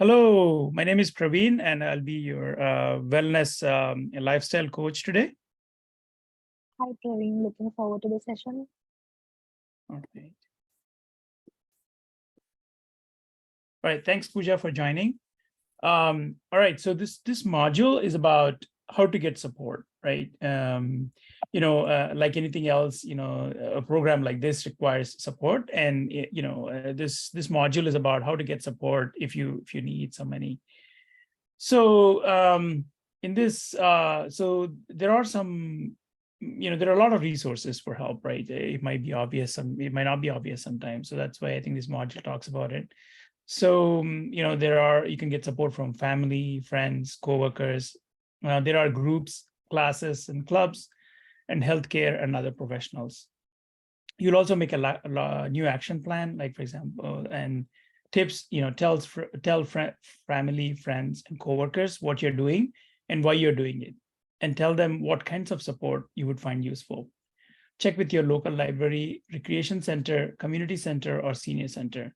Hello, my name is Praveen, and I'll be your wellness lifestyle coach today. Hi, Praveen. Looking forward to the session. All right. All right. Thanks, Pooja, for joining. All right. So this module is about how to get support, right? Like anything else, a program like this requires support, and this module is about how to get support if you need so many. So in this, so there are some, there are a lot of resources for help, right? It might be obvious, it might not be obvious sometimes. So that's why I think this module talks about it. So, you can get support from family, friends, coworkers. There are groups, classes, and clubs, and healthcare and other professionals. You'll also make a new action plan, like for example, and tips, tell family, friends, and coworkers what you're doing and why you're doing it, and tell them what kinds of support you would find useful. Check with your local library, recreation center, community center, or senior center.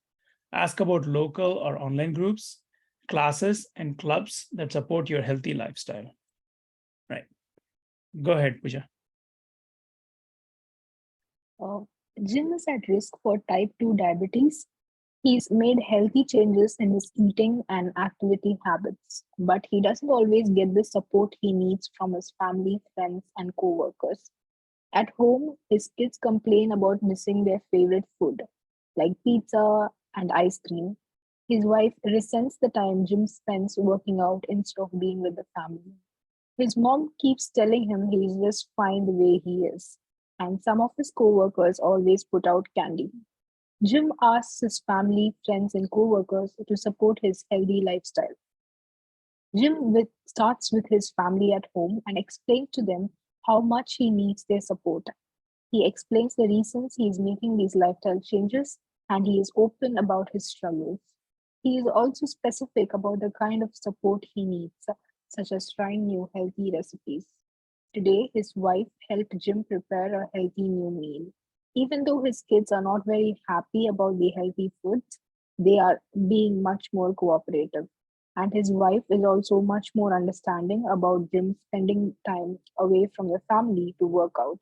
Ask about local or online groups, classes, and clubs that support your healthy lifestyle. Right. Go ahead, Pooja. Uh, Jim is at risk for type 2 diabetes. He's made healthy changes in his eating and activity habits, but he doesn't always get the support he needs from his family, friends, and co-workers. At home, his kids complain about missing their favorite food, like pizza and ice cream. His wife resents the time Jim spends working out instead of being with the family. His mom keeps telling him he's just fine the way he is, and some of his coworkers always put out candy. Jim asks his family, friends, and coworkers to support his healthy lifestyle. Starts with his family at home and explains to them how much he needs their support. He explains the reasons he is making these lifestyle changes, and he is open about his struggles. He is also specific about the kind of support he needs, such as trying new healthy recipes. Today, his wife helped Jim prepare a healthy new meal. Even though his kids are not very happy about the healthy foods, they are being much more cooperative. And his wife is also much more understanding about Jim spending time away from the family to work out.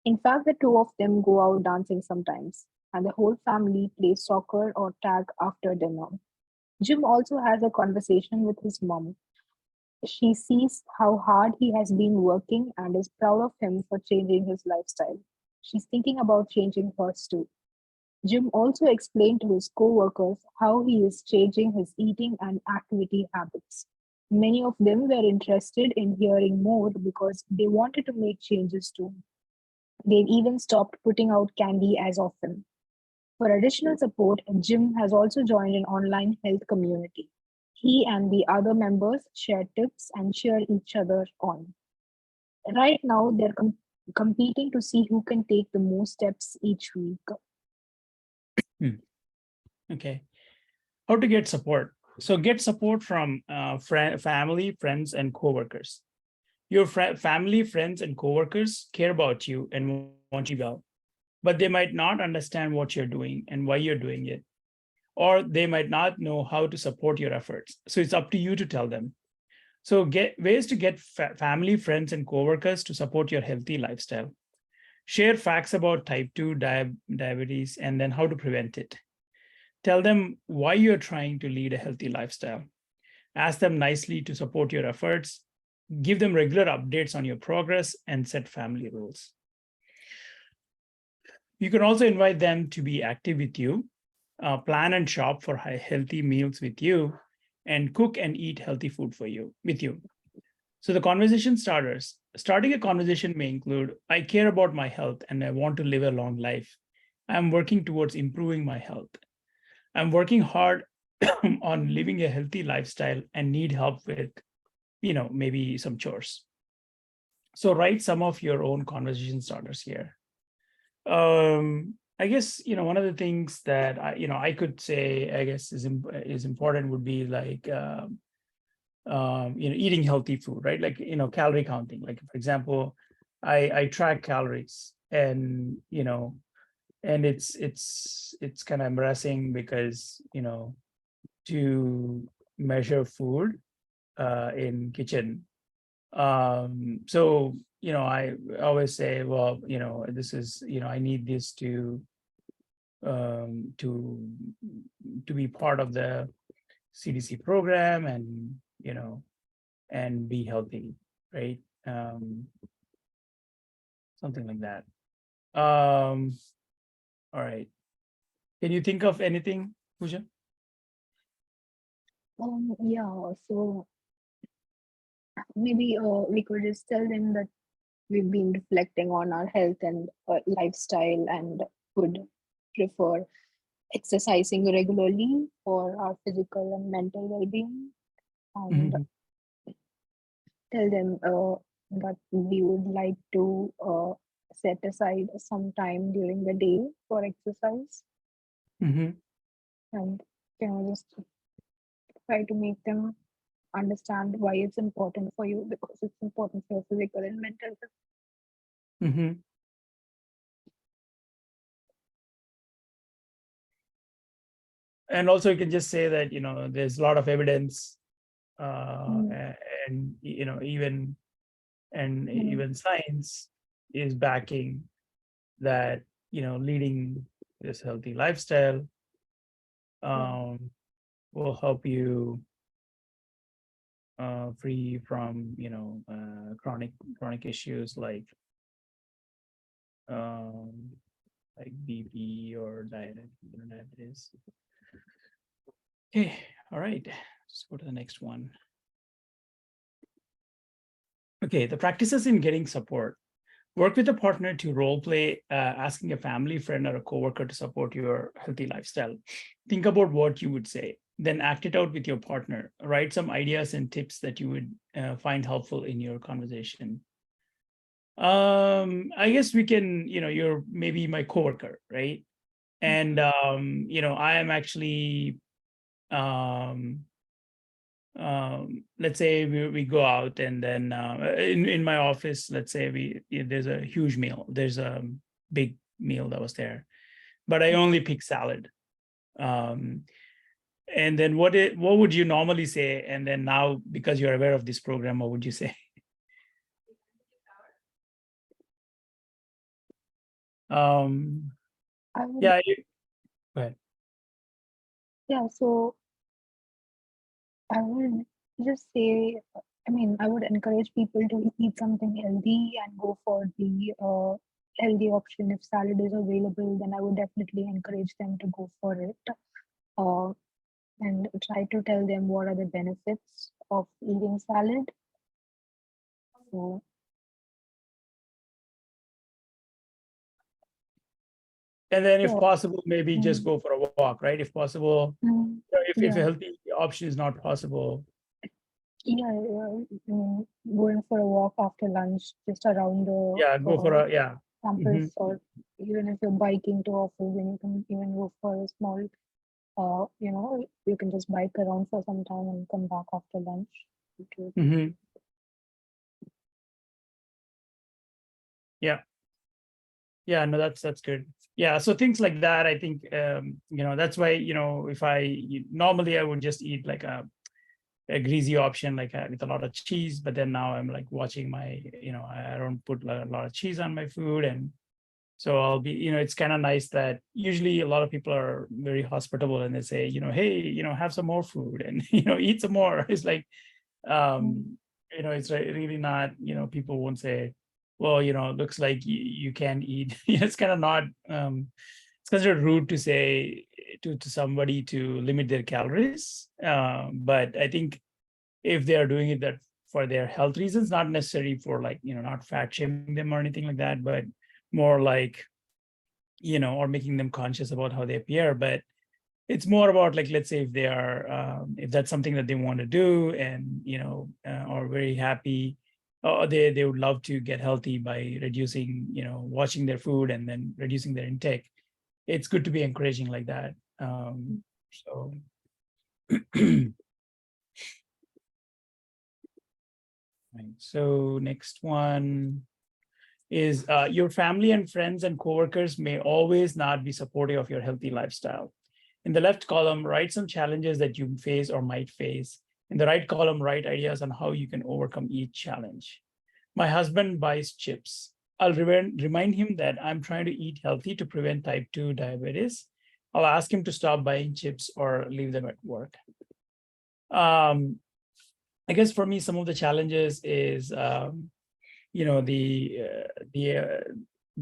In fact, the two of them go out dancing sometimes, and the whole family plays soccer or tag after dinner. Jim also has a conversation with his mom. She sees how hard he has been working and is proud of him for changing his lifestyle. She's thinking about changing hers too. Jim also explained to his co-workers how he is changing his eating and activity habits. Many of them were interested in hearing more because they wanted to make changes too. They've even stopped putting out candy as often. For additional support, Jim has also joined an online health community. He and the other members share tips and cheer each other on. Right now, they're competing to see who can take the most steps each week. Hmm. Okay. How to get support? So get support from family, friends, and coworkers. Your family, friends, and coworkers care about you and want you well, but they might not understand what you're doing and why you're doing it, or they might not know how to support your efforts. So it's up to you to tell them. So get ways to get family, friends, and coworkers to support your healthy lifestyle. Share facts about type 2 diabetes and then how to prevent it. Tell them why you're trying to lead a healthy lifestyle. Ask them nicely to support your efforts. Give them regular updates on your progress and set family rules. You can also invite them to be active with you, plan and shop for healthy meals with you, and cook and eat healthy food for you with you. So the conversation starters. Starting a conversation may include, I care about my health and I want to live a long life. I'm working towards improving my health. I'm working hard on living a healthy lifestyle and need help with, maybe some chores. So write some of your own conversation starters here. I guess, one of the things that I could say, I guess is important would be like, eating healthy food, right? Like, calorie counting. Like, for example, I track calories, and it's kind of embarrassing because, to measure food in kitchen. So, I always say, well, this is, I need this um, to to be part of the CDC program, and and be healthy, right? Something like that. All right. Can you think of anything, Pooja? Yeah, so maybe we could just tell them that we've been reflecting on our health and lifestyle and would prefer exercising regularly for our physical and mental well-being, and Mm-hmm. tell them that we would like to set aside some time during the day for exercise, Mm-hmm. and just try to make them understand why it's important for you, because it's important for your physical and mental health. Mm-hmm. And also, you can just say that there's a lot of evidence, Mm, and even mm, science is backing that leading this healthy lifestyle yeah. um, will help you free from chronic issues um, like BP or diabetes. Okay, all right. Let's go to the next one. Okay, the practices in getting support. Work with a partner to role play, asking a family friend or a coworker to support your healthy lifestyle. Think about what you would say, then act it out with your partner. Write some ideas and tips that you would find helpful in your conversation. I guess we can, you're maybe my coworker, right? And I am actually um let's say we go out, and then in my office, let's say there's a huge meal, there's a big meal that was there, but I only pick salad. um and then what would you normally say, and then now because you're aware of this program, what would you say? um I would, yeah, go ahead. yeah, so I would just say, I mean, I would encourage people to eat something healthy and go for the healthy option. If salad is available, then I would definitely encourage them to go for it. Uh, and try to tell them what are the benefits of eating salad. So, And then if yeah, possible, maybe just mm, go for a walk, right? If possible, if a yeah, healthy option is not possible. yeah, going for a walk after lunch, just around the Yeah, go for a, yeah. campus, Hmm. or even if you're biking to office, then you can even go for a small, you can just bike around for some time and come back after lunch. Okay. Hmm. Yeah. Yeah, no, that's good. Yeah, so things like that, I think, that's why, if normally I would just eat like a greasy option, like with a lot of cheese, but then now I'm like watching my, I don't put a lot of cheese on my food. And so I'll be, it's kind of nice that usually a lot of people are very hospitable, and they say, hey, have some more food, and eat some more. It's like, Mm, it's really not, people won't say, well, looks like you can eat. It's kind of not, it's considered rude to say to somebody to limit their calories. But I think if they are doing it that for their health reasons, not necessarily for, like, not fat shaming them or anything like that, but more like, or making them conscious about how they appear. But it's more about, like, let's say if they are, if that's something that they want to do, and are very happy, or they would love to get healthy by reducing, watching their food and then reducing their intake. It's good to be encouraging like that. So right. So next one is, your family and friends and coworkers may always not be supportive of your healthy lifestyle. In the left column, write some challenges that you face or might face. In the right column, write ideas on how you can overcome each challenge. My husband buys chips. I'll remind him that I'm trying to eat healthy to prevent type 2 diabetes. I'll ask him to stop buying chips or leave them at work. I guess for me, some of the challenges is, the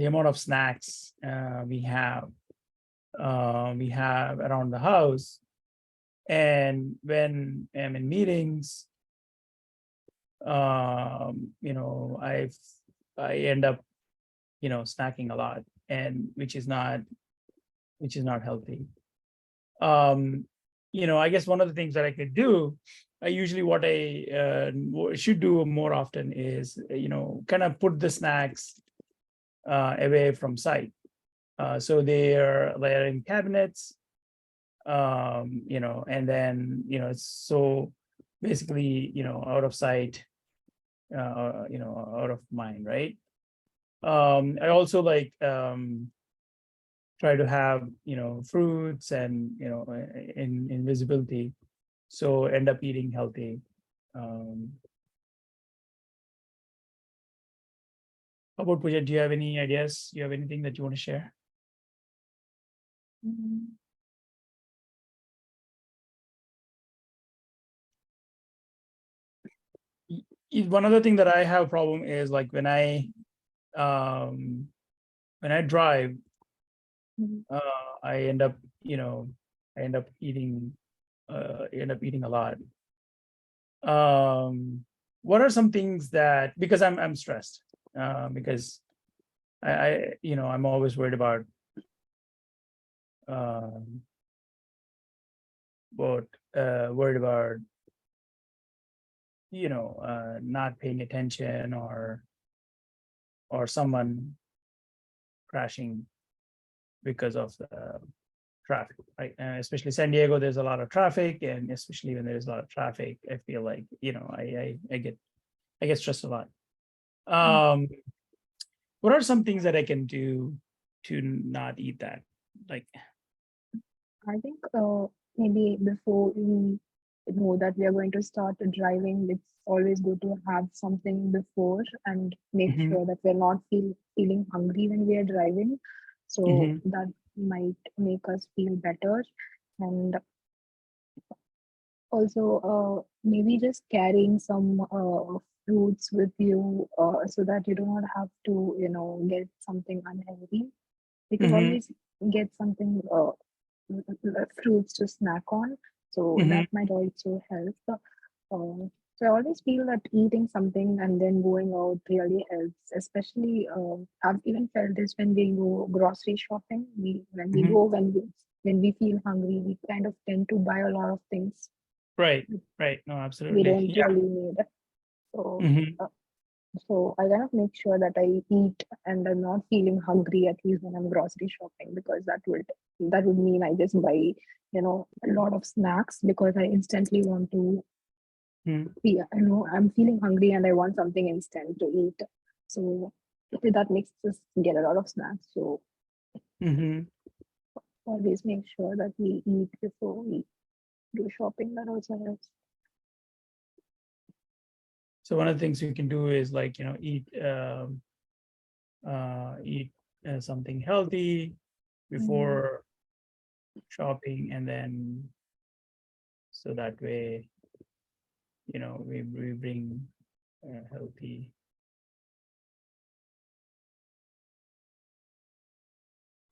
amount of snacks we have around the house, and when I'm in meetings, I end up snacking a lot, and which is not healthy. I guess one of the things that I could do, what I should do more often is, kind of put the snacks away from sight. So they're in cabinets, and then, it's so basically, out of sight, out of mind, right? I also like, try to have, fruits and, in visibility. So end up eating healthy. How about Pooja? Do you have any ideas? Do you have anything that you want to share? Mm, One other thing that I have a problem is, like, when I drive, mm. I end up, eating, a lot. What are some things that, because I'm stressed, because I'm always worried about, um, about worried about, not paying attention, or someone crashing because of the traffic, right? Especially San Diego, there's a lot of traffic, and especially when there's a lot of traffic, I feel like, I get stressed a lot. What are some things that I can do to not eat that? Like, I think maybe before we know that we are going to start driving, it's always good to have something before and make mhm, sure that we're not feeling hungry when we are driving. So mhm, that might make us feel better. And also, maybe just carrying some fruits with you so that you do not have to, get something unhealthy. We could mhm, always get something fruits to snack on, so mhm, that might also help. So I always feel that eating something and then going out really helps. Especially, I've even felt this when we go grocery shopping. mhm. When we feel hungry, we kind of tend to buy a lot of things Right, right. No, we absolutely. don't Yeah. really need. So, Mhm, uh, so I kind of make sure that I eat and I'm not feeling hungry at least when I'm grocery shopping, because that would mean I just buy, a lot of snacks because I instantly want to mhm, I'm feeling hungry and I want something instant to eat. So that makes us get a lot of snacks. So mhm. always make sure that we eat before we do shopping. That also helps. So one of the things we can do is, like, eat something healthy Mm. before shopping, and then, so that way, we bring healthy.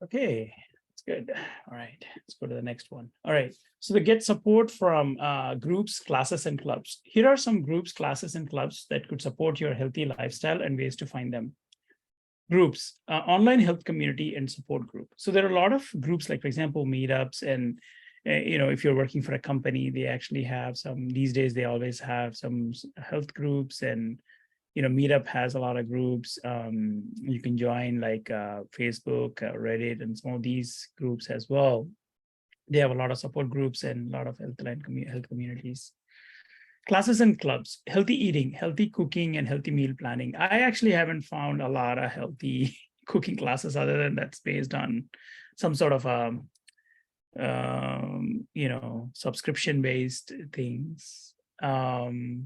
Okay, that's good. All right, let's go to the next one. All right, so to get support from groups, classes, and clubs. Here are some groups, classes, and clubs that could support your healthy lifestyle, and ways to find them. Groups, online health community and support group. So there are a lot of groups, like, for example, meetups, and if you're working for a company, they actually have some, these days they always have some health groups, and meetup has a lot of groups. You can join, like, Facebook, Reddit, and some of these groups as well. They have a lot of support groups and a lot of health communities. Classes and clubs, healthy eating, healthy cooking, and healthy meal planning. I actually haven't found a lot of healthy cooking classes, other than that's based on some sort of subscription-based things. I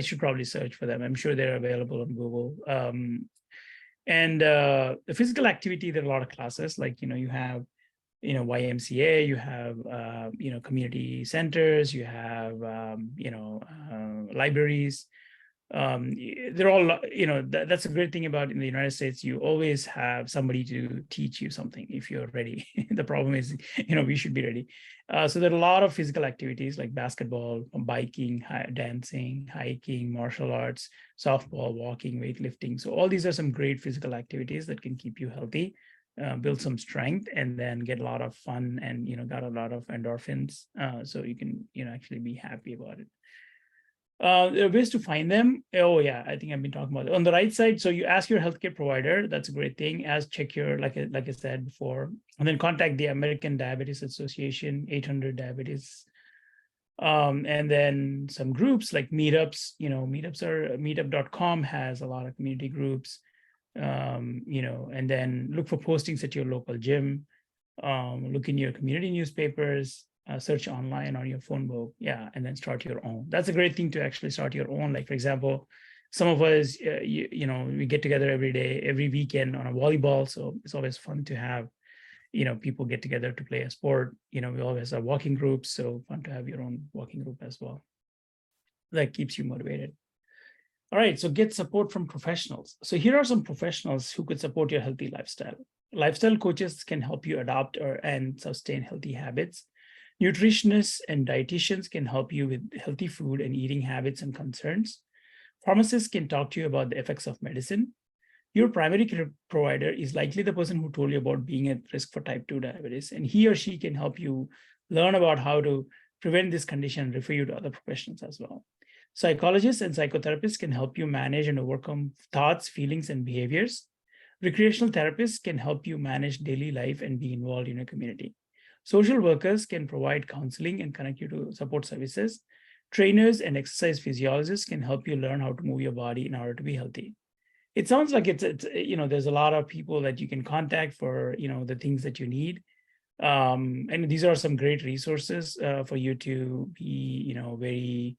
should probably search for them. I'm sure they're available on Google. And the physical activity, there are a lot of classes, like, you have, YMCA, you have, community centers, you have, libraries. They're all, that's a great thing about in the United States. You always have somebody to teach you something if you're ready. The problem is, we should be ready. So there are a lot of physical activities like basketball, biking, dancing, hiking, martial arts, softball, walking, weightlifting. So all these are some great physical activities that can keep you healthy, build some strength, and then get a lot of fun and, got a lot of endorphins. So you can, actually be happy about it. There are ways to find them. Oh yeah, I think I've been talking about it. On the right side, so you ask your healthcare provider. That's a great thing. Check your, like I said before, and then contact the American Diabetes Association, 800 diabetes. And then some groups like meetups. Meetup.com has a lot of community groups. And then look for postings at your local gym. Look in your community newspapers. Search online on your phone book, and then start your own. That's a great thing to actually start your own. Like, for example, some of us, we get together every day, every weekend on a volleyball. So it's always fun to have, people get together to play a sport. We always have walking groups. So fun to have your own walking group as well. That keeps you motivated. All right, so get support from professionals. So here are some professionals who could support your healthy lifestyle. Lifestyle coaches can help you adopt and sustain healthy habits. Nutritionists and dietitians can help you with healthy food and eating habits and concerns. Pharmacists can talk to you about the effects of medicine. Your primary care provider is likely the person who told you about being at risk for type 2 diabetes, and he or she can help you learn about how to prevent this condition and refer you to other professionals as well. Psychologists and psychotherapists can help you manage and overcome thoughts, feelings, and behaviors. Recreational therapists can help you manage daily life and be involved in a community. Social workers can provide counseling and connect you to support services. Trainers and exercise physiologists can help you learn how to move your body in order to be healthy. It sounds like it's there's a lot of people that you can contact for, the things that you need. And these are some great resources for you to be, very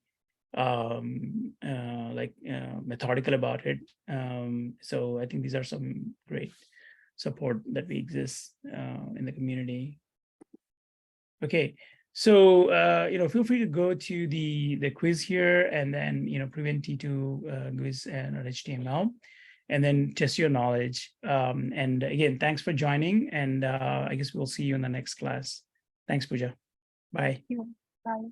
methodical about it. So I think these are some great support that we exist in the community. Okay, so feel free to go to the quiz here, and then prevent T2 quiz and HTML, and then test your knowledge. And again, thanks for joining, and I guess we'll see you in the next class. Thanks, Pooja. Bye. Bye.